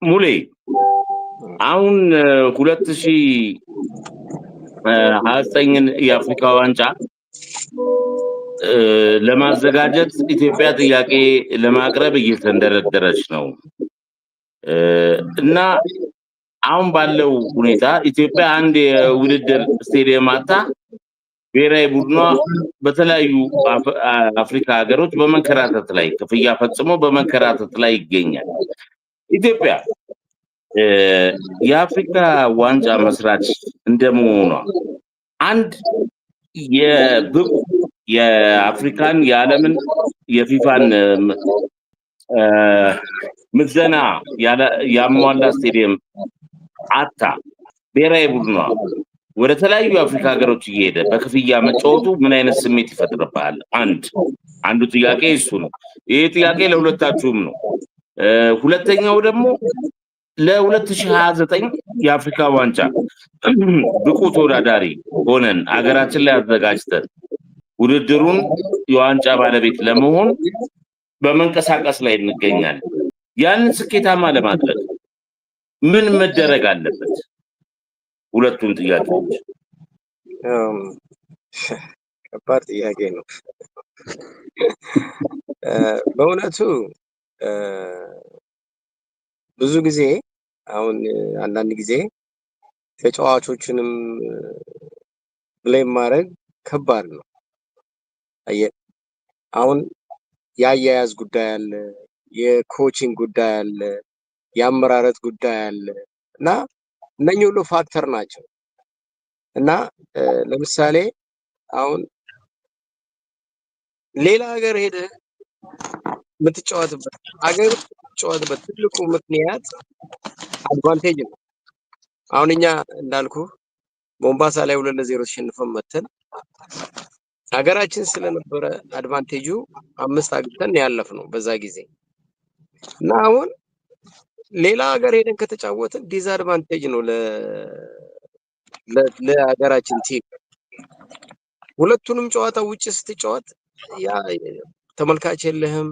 ሙሌ አሁን 2029 የአፍሪካ ዋንጫ ለማዘጋጀት ኢትዮጵያ ጥያቄ ለማቅረብ እየተንደረደረች ነው እና አሁን ባለው ሁኔታ ኢትዮጵያ አንድ የውድድር ስቴዲየም አጣ ብሔራዊ ቡድኗ በተለያዩ አፍሪካ ሀገሮች በመንከራተት ላይ ክፍያ ፈጽሞ በመንከራተት ላይ ይገኛል። ኢትዮጵያ የአፍሪካ ዋንጫ መስራች እንደመሆኗ አንድ የብቁ የአፍሪካን የዓለምን የፊፋን ምዘና ያሟላ ስቴዲየም አታ ብሔራዊ ቡድኗ ወደ ተለያዩ የአፍሪካ ሀገሮች እየሄደ በክፍያ መጫወቱ ምን አይነት ስሜት ይፈጥርብሃል? አንዱ ጥያቄ እሱ ነው። ይሄ ጥያቄ ለሁለታችሁም ነው። ሁለተኛው ደግሞ ለ2029 የአፍሪካ ዋንጫ ብቁ ተወዳዳሪ ሆነን አገራችን ላይ አዘጋጅተን ውድድሩን የዋንጫ ባለቤት ለመሆን በመንቀሳቀስ ላይ እንገኛለን። ያንን ስኬታማ ለማድረግ ምን መደረግ አለበት? ሁለቱን ጥያቄዎች ከባድ ጥያቄ ነው። በእውነቱ ብዙ ጊዜ አሁን አንዳንድ ጊዜ ተጫዋቾችንም ብሌም ማድረግ ከባድ ነው። አሁን የአያያዝ ጉዳይ አለ፣ የኮቺንግ ጉዳይ አለ፣ የአመራረት ጉዳይ አለ እና እነኚህ ሁሉ ፋክተር ናቸው እና ለምሳሌ አሁን ሌላ ሀገር ሄደ የምትጫወትበት ሀገር የምትጫወትበት ትልቁ ምክንያት አድቫንቴጅ ነው። አሁን እኛ እንዳልኩ ሞምባሳ ላይ 2-0 ተሸንፈን መተን ሀገራችን ስለነበረ አድቫንቴጁ 5 አግብተን ያለፍነው በዛ ጊዜ እና አሁን ሌላ ሀገር ሄደን ከተጫወትን ዲስአድቫንቴጅ ነው ለሀገራችን ቲም። ሁለቱንም ጨዋታ ውጭ ስትጫወት ያ ተመልካች የለህም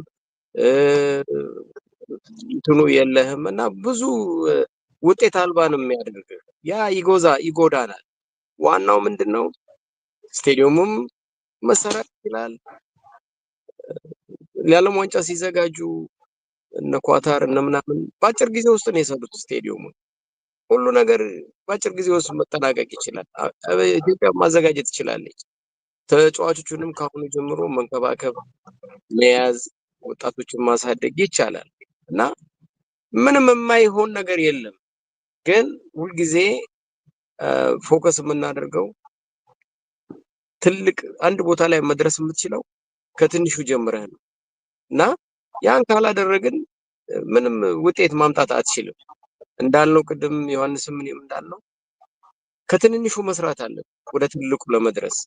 እንትኑ የለህም እና ብዙ ውጤት አልባ ነው የሚያደርግህ። ያ ይጎዳናል። ዋናው ምንድነው ስቴዲየሙም መሰራት ይችላል። የዓለም ዋንጫ ሲዘጋጁ እነ ኳታር እነ ምናምን በአጭር ጊዜ ውስጥ ነው የሰሩት ስቴዲየሙን። ሁሉ ነገር በአጭር ጊዜ ውስጥ መጠናቀቅ ይችላል። ኢትዮጵያ ማዘጋጀት ትችላለች። ተጫዋቾቹንም ካሁኑ ጀምሮ መንከባከብ፣ መያዝ፣ ወጣቶችን ማሳደግ ይቻላል እና ምንም የማይሆን ነገር የለም። ግን ሁልጊዜ ፎከስ የምናደርገው ትልቅ አንድ ቦታ ላይ መድረስ የምትችለው ከትንሹ ጀምረህ ነው እና ያን ካላደረግን ምንም ውጤት ማምጣት አትችልም። እንዳልነው ቅድም ዮሐንስም እኔም እንዳልነው ከትንንሹ መስራት አለ ወደ ትልቁ ለመድረስ።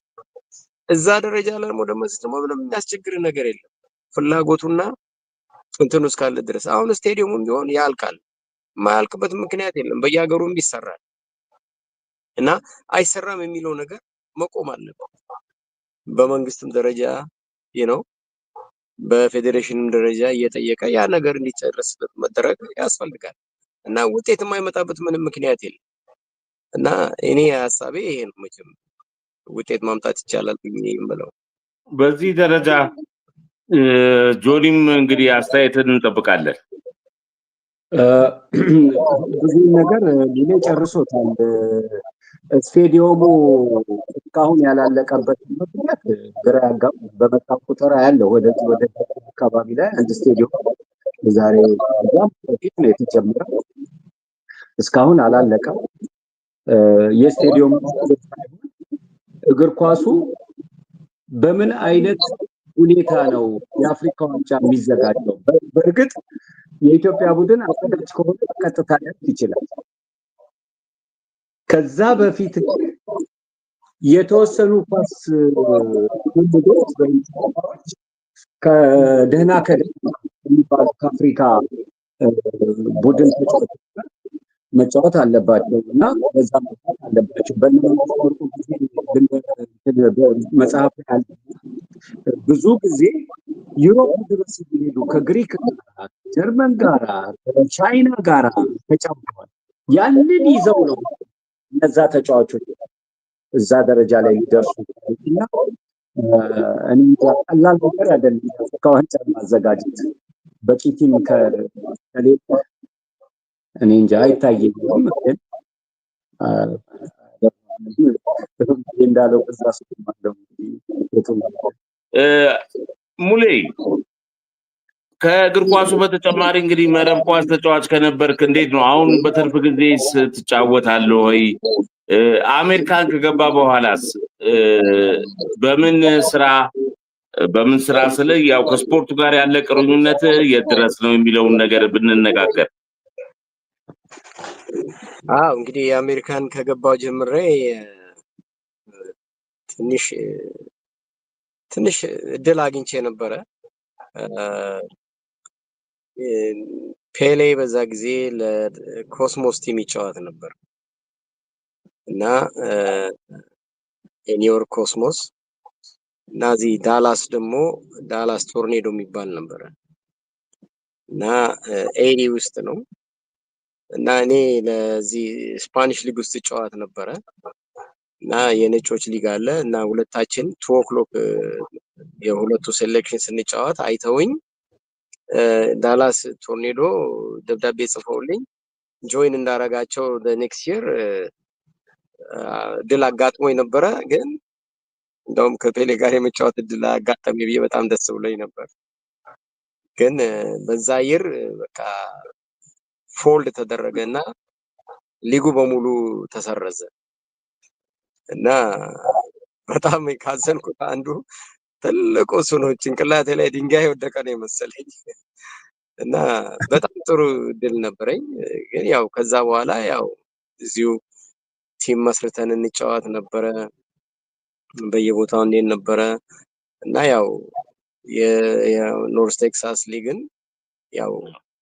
እዛ ደረጃ ላይ ለመድረስ ደግሞ ምንም የሚያስቸግር ነገር የለም ፍላጎቱና እንትኑ እስካለ ድረስ። አሁን ስቴዲየሙም ቢሆን ያልቃል፣ የማያልቅበት ምክንያት የለም። በየሀገሩም ይሰራል እና አይሰራም የሚለው ነገር መቆም አለበት። በመንግስትም ደረጃ ነው በፌዴሬሽንም ደረጃ እየጠየቀ ያ ነገር እንዲጨርስበት መደረግ ያስፈልጋል እና ውጤት የማይመጣበት ምንም ምክንያት የለም እና እኔ ሐሳቤ ይሄ ነው። መቼም ውጤት ማምጣት ይቻላል ብዬ የምለው በዚህ ደረጃ ጆኒም እንግዲህ አስተያየትን እንጠብቃለን። ብዙ ነገር ሊሌ ጨርሶታል። ስቴዲየሙ እስካሁን ያላለቀበት ምክንያት ግራ ያጋባ። በመጣ ቁጥር ያለው ወደ አካባቢ ላይ አንድ ስቴዲየም ዛሬ በፊት ነው የተጀመረው፣ እስካሁን አላለቀም። የስቴዲየሙ እግር ኳሱ በምን አይነት ሁኔታ ነው የአፍሪካ ዋንጫ የሚዘጋጀው? በእርግጥ የኢትዮጵያ ቡድን አዘጋጅ ከሆነ ቀጥታ ሊያልፍ ይችላል። ከዛ በፊት የተወሰኑ ኳስ ቡድኖች ወይም ጨዋታዎች ከደህና የሚባሉ ከአፍሪካ ቡድን ተጫዋቾች መጫወት አለባቸው እና በዛ መጫወት አለባቸው። በእነሱ ጊዜ መጽሐፍ ያለ ብዙ ጊዜ ዩሮፕ ድረስ ሄዱ። ከግሪክ ጋር፣ ጀርመን ጋር፣ ቻይና ጋር ተጫውተዋል። ያንን ይዘው ነው እነዛ ተጫዋቾች እዛ ደረጃ ላይ ሊደርሱ እና እኔ ቀላል ነገር አይደለም። የአፍሪካ ዋንጫ ማዘጋጀት በቂ ቲም ከሌለ እኔ እንጃ አይታየኝም። ግን እንዳለው እዛ ስማለው ሙሌ ከእግር ኳሱ በተጨማሪ እንግዲህ መረብ ኳስ ተጫዋች ከነበርክ እንዴት ነው አሁን በትርፍ ጊዜ ትጫወታለህ ወይ? አሜሪካን ከገባ በኋላስ በምን ስራ ስለ ያው ከስፖርቱ ጋር ያለ ቅርኙነት የት ድረስ ነው የሚለውን ነገር ብንነጋገር። እንግዲህ የአሜሪካን ከገባው ጀምሬ ትንሽ እድል አግኝቼ ነበረ። ፔሌ በዛ ጊዜ ለኮስሞስ ቲም ይጫወት ነበር እና የኒውዮርክ ኮስሞስ እና እዚህ ዳላስ ቶርኔዶ የሚባል ነበረ እና ኤዲ ውስጥ ነው እና እኔ ለዚህ ስፓኒሽ ሊግ ውስጥ ጫወት ነበረ እና የነጮች ሊግ አለ እና ሁለታችን 2 o'clock የሁለቱ ሴሌክሽን ስንጫወት አይተውኝ ዳላስ ቶርኔዶ ደብዳቤ ጽፈውልኝ ጆይን እንዳረጋቸው ኔክስት ይር ድል አጋጥሞኝ ነበረ። ግን እንደውም ከፔሌ ጋር የመጫወት ድል አጋጠመኝ ብዬ በጣም ደስ ብሎኝ ነበር። ግን በዛ ይር በቃ ፎልድ ተደረገና ሊጉ በሙሉ ተሰረዘ እና በጣም ካዘንኩት አንዱ ትልቁ እሱ ነው። ጭንቅላቴ ላይ ድንጋይ ወደቀ ነው የመሰለኝ እና በጣም ጥሩ ድል ነበረኝ። ግን ያው ከዛ በኋላ ያው እዚሁ ቲም መስርተን እንጫወት ነበረ በየቦታው እንዴት ነበረ እና ያው የኖርዝ ቴክሳስ ሊግን ያው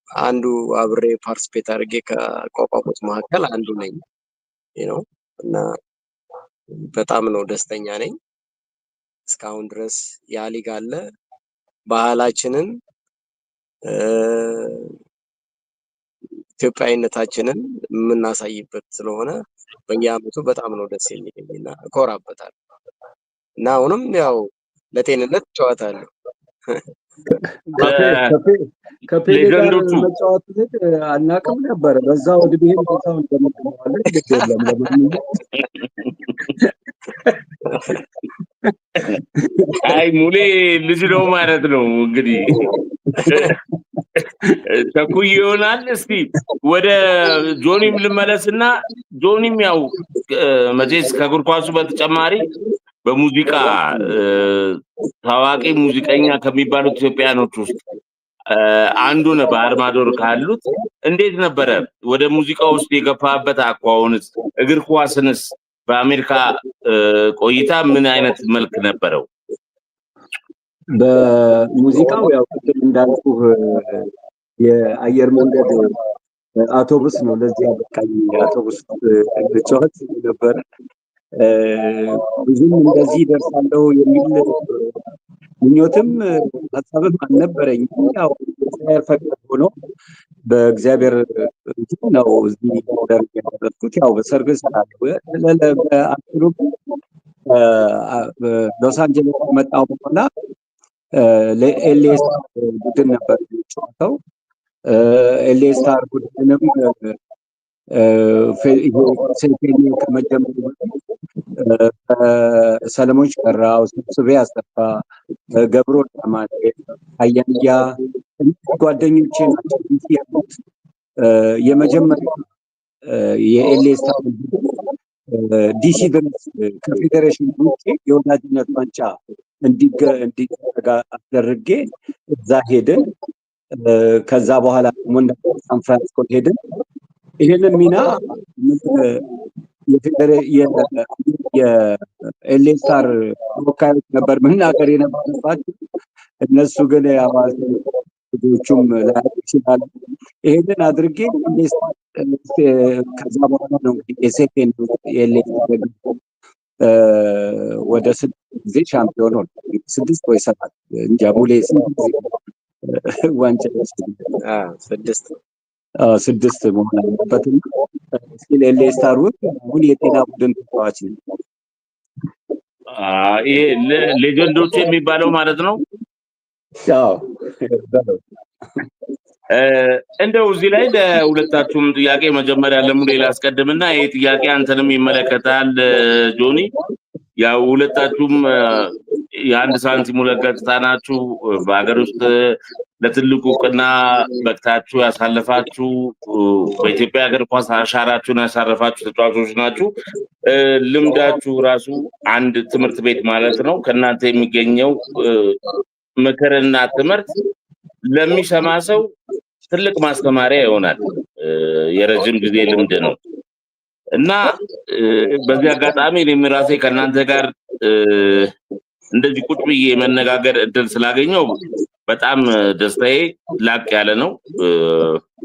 አንዱ አብሬ ፓርቲሲፔት አድርጌ ከቋቋሞች መካከል አንዱ ነኝ ነው እና በጣም ነው ደስተኛ ነኝ። እስካሁን ድረስ ያ ሊግ አለ። ባህላችንን ኢትዮጵያዊነታችንን የምናሳይበት ስለሆነ በየአመቱ በጣም ነው ደስ የሚለኝና እኮራበታለሁ እና አሁንም ያው ለጤንነት እጫወታለሁ። ከፔሌ ጋር መጫወት አናውቅም ነበር። በዛው እድሜህም በዛው እንደምትባለን ግድ የለም። ለማንኛውም አይ ሙሌ ልጅ ነው ማለት ነው እንግዲህ ተኩይ ይሆናል። እስቲ ወደ ጆኒም ልመለስና ጆኒም ያው መቼስ ከእግር ኳሱ በተጨማሪ በሙዚቃ ታዋቂ ሙዚቀኛ ከሚባሉት ኢትዮጵያኖች ውስጥ አንዱ ነህ። በአርማዶር ካሉት እንዴት ነበረ ወደ ሙዚቃ ውስጥ የገፋበት አቋውንስ? እግር ኳስንስ በአሜሪካ ቆይታ ምን አይነት መልክ ነበረው? በሙዚቃው ያው ቅድም እንዳልኩህ የአየር መንገድ አውቶቡስ ነው ለዚህ ያበቃኝ። አውቶቡስ ልጫወት ነበረ። ብዙም እንደዚህ ደርሳለሁ የሚል ምኞትም ሀሳብም አልነበረኝም። ያው እግዚአብሔር ፈቃድ ሆኖ በእግዚአብሔር ነው እዚህ ደረጃ የደረስኩት። ያው በሰርቪስ በአጭሩ ሎስ አንጀለስ ከመጣሁ በኋላ ለኤልኤ ስታር ቡድን ነበር የሚጫወተው። ኤልኤ ስታር ቡድንም ሴልፌኒ ከመጀመሩ በፊት ሰለሞን ሽፈራው፣ ስብስቤ አሰፋ፣ ገብሮ ዳማጤ፣ አያንያ ጓደኞቼ ናቸው ያሉት። የመጀመሪያ የኤልኤ ስታር ቡድን ዲሲ ድረስ ከፌዴሬሽን ውጭ የወዳጅነት ዋንጫ እንዲደረግ አስደርጌ እዛ ሄድን። ከዛ በኋላ ሳን ፍራንሲስኮ ሄድን። ይህንን ሚና የኤልኤ ስታር ተወካዮች ነበር መናገር የነበረባቸው። እነሱ ግን ብዙዎቹም ላያውቁ ይችላሉ። ይሄንን አድርጌ ከዛ በኋላ ነው እንግዲህ ኤስኤፍኤን ኤልኤ ወደ ጊዜ ሻምፒዮን ሆነ። 6 ወይ 7 እንጃ ሙሌ ስንት ጊዜ ዋንጫ ስድስት መሆን አለበት። ስቲል ኤልኤ ስታር ውስጥ አሁን የጤና ቡድን ተጫዋች ነው። ይሄ ሌጀንዶች የሚባለው ማለት ነው። አዎ እንደው እዚህ ላይ ለሁለታችሁም ጥያቄ መጀመሪያ ለሙሌ ላስቀድምና ይሄ ጥያቄ አንተንም ይመለከታል ጆኒ። ያው ሁለታችሁም የአንድ ሳንቲም ሁለት ገጽታ ናችሁ። በሀገር ውስጥ ለትልቁ እውቅና በቅታችሁ ያሳለፋችሁ፣ በኢትዮጵያ ሀገር ኳስ አሻራችሁን ያሳረፋችሁ ተጫዋቾች ናችሁ። ልምዳችሁ ራሱ አንድ ትምህርት ቤት ማለት ነው። ከእናንተ የሚገኘው ምክርና ትምህርት ለሚሰማ ሰው ትልቅ ማስተማሪያ ይሆናል። የረጅም ጊዜ ልምድ ነው እና በዚህ አጋጣሚ እኔም ራሴ ከእናንተ ጋር እንደዚህ ቁጭ ብዬ መነጋገር እድል ስላገኘው በጣም ደስታዬ ላቅ ያለ ነው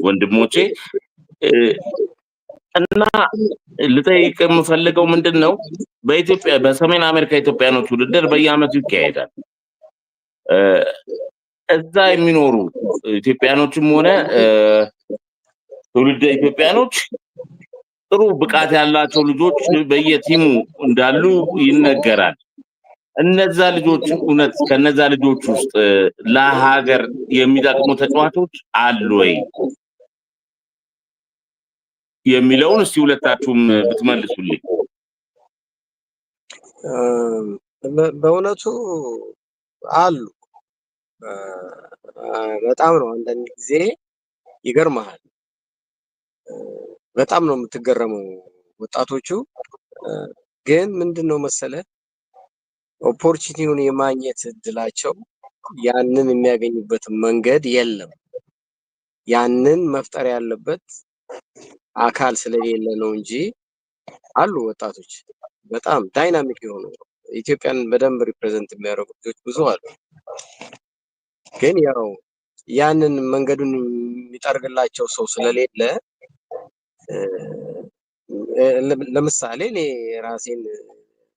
ወንድሞቼ። እና ልጠይቅ የምፈልገው ምንድን ነው፣ በኢትዮጵያ በሰሜን አሜሪካ ኢትዮጵያኖች ውድድር በየዓመቱ ይካሄዳል። እዛ የሚኖሩ ኢትዮጵያኖችም ሆነ ትውልደ ኢትዮጵያኖች ጥሩ ብቃት ያላቸው ልጆች በየቲሙ እንዳሉ ይነገራል። እነዛ ልጆች እውነት ከነዛ ልጆች ውስጥ ለሀገር የሚጠቅሙ ተጫዋቾች አሉ ወይ የሚለውን እስቲ ሁለታችሁም ብትመልሱልኝ። በእውነቱ አሉ። በጣም ነው። አንዳንድ ጊዜ ይገርመሃል። በጣም ነው የምትገረመው። ወጣቶቹ ግን ምንድነው መሰለ ኦፖርቹኒቲውን የማግኘት እድላቸው ያንን የሚያገኙበት መንገድ የለም። ያንን መፍጠር ያለበት አካል ስለሌለ ነው እንጂ አሉ ወጣቶች በጣም ዳይናሚክ የሆኑ ኢትዮጵያን በደንብ ሪፕሬዘንት የሚያደርጉ ልጆች ብዙ አሉ። ግን ያው ያንን መንገዱን የሚጠርግላቸው ሰው ስለሌለ ለምሳሌ እኔ ራሴን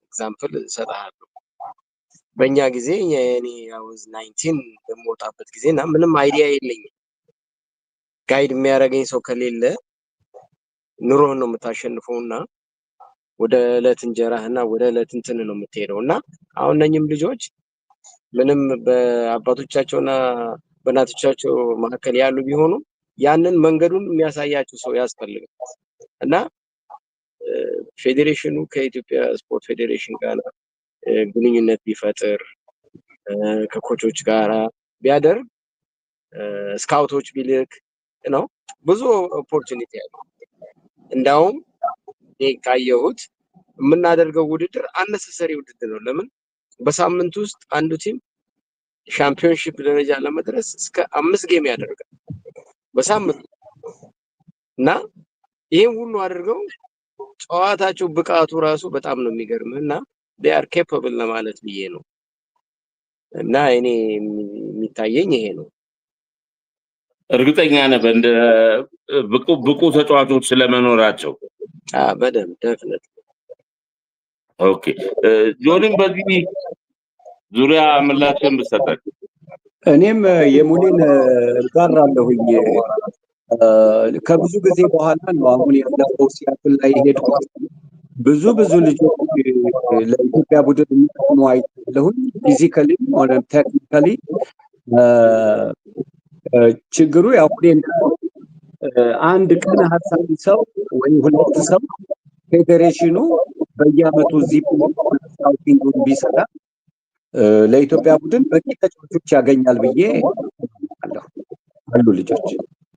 ኤግዛምፕል እሰጥሃለሁ። በእኛ ጊዜ እኔ አውዝ 19 በምወጣበት ጊዜና ምንም አይዲያ የለኝም። ጋይድ የሚያደርገኝ ሰው ከሌለ ኑሮህን ነው የምታሸንፈውና ወደ ዕለት እንጀራህና ወደ ዕለት እንትን ነው የምትሄደውና አሁን እነኝም ልጆች ምንም በአባቶቻቸውና በእናቶቻቸው መካከል ያሉ ቢሆኑ ያንን መንገዱን የሚያሳያቸው ሰው ያስፈልጋል እና ፌዴሬሽኑ ከኢትዮጵያ ስፖርት ፌዴሬሽን ጋር ግንኙነት ቢፈጥር ከኮቾች ጋር ቢያደርግ ስካውቶች ቢልክ ነው ብዙ ኦፖርቹኒቲ ያለው። እንዳውም ካየሁት የምናደርገው ውድድር አነሰሰሪ ውድድር ነው። ለምን በሳምንት ውስጥ አንዱ ቲም ሻምፒዮንሺፕ ደረጃ ለመድረስ እስከ 5 ጌም ያደርጋል በሳምንት እና ይሄን ሁሉ አድርገው ጨዋታቸው ብቃቱ ራሱ በጣም ነው የሚገርምና they are capable ለማለት ብዬ ነው። እና እኔ የሚታየኝ ይሄ ነው። እርግጠኛ ነህ እንደ ብቁ ተጫዋቾች ስለመኖራቸው? በደንብ ደፍነት። ኦኬ ጆኒም በዚህ ዙሪያ ምላሽን ብትሰጠን። እኔም የሙሌን እጋራለሁኝ። ከብዙ ጊዜ በኋላ ነው አሁን ያለፈው ሲያትል ላይ ሄድኩት። ብዙ ልጆች ለኢትዮጵያ ቡድን የሚጠቅሙ አይደለሁም። ፊዚካሊ ሆነ ቴክኒካሊ ችግሩ ያው አንድ ቀን ሀሳብ ሰው ወይ ሁለት ሰው ፌዴሬሽኑ በየዓመቱ እዚህ ስካውቲንጉን ቢሰራ ለኢትዮጵያ ቡድን በቂ ተጫዋቾች ያገኛል ብዬ አሉ ልጆች